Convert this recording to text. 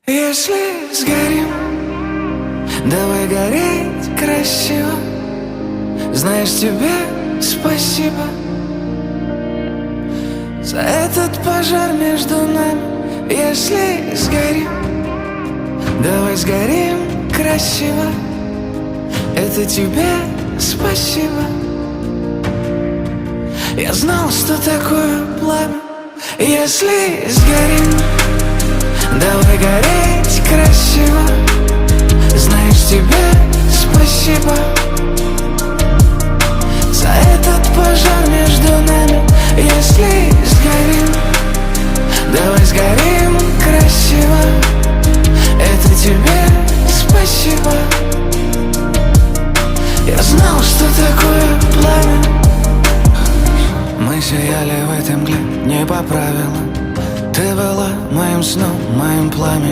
Если сгорим, давай гореть красиво. Знаешь, тебе спасибо за этот пожар между нами. Если сгорим, давай сгорим красиво. Это тебе спасибо. Я знал, что такое пламя. Если сгорим, давай гореть красиво. Знаешь, тебе спасибо за этот пожар между нами. Если сгорим, давай сгорим красиво. Это тебе спасибо. Я знал, что такое пламя. Мы сияли в этой мгле не по правилам. Ты была моим сном, моим пламенем.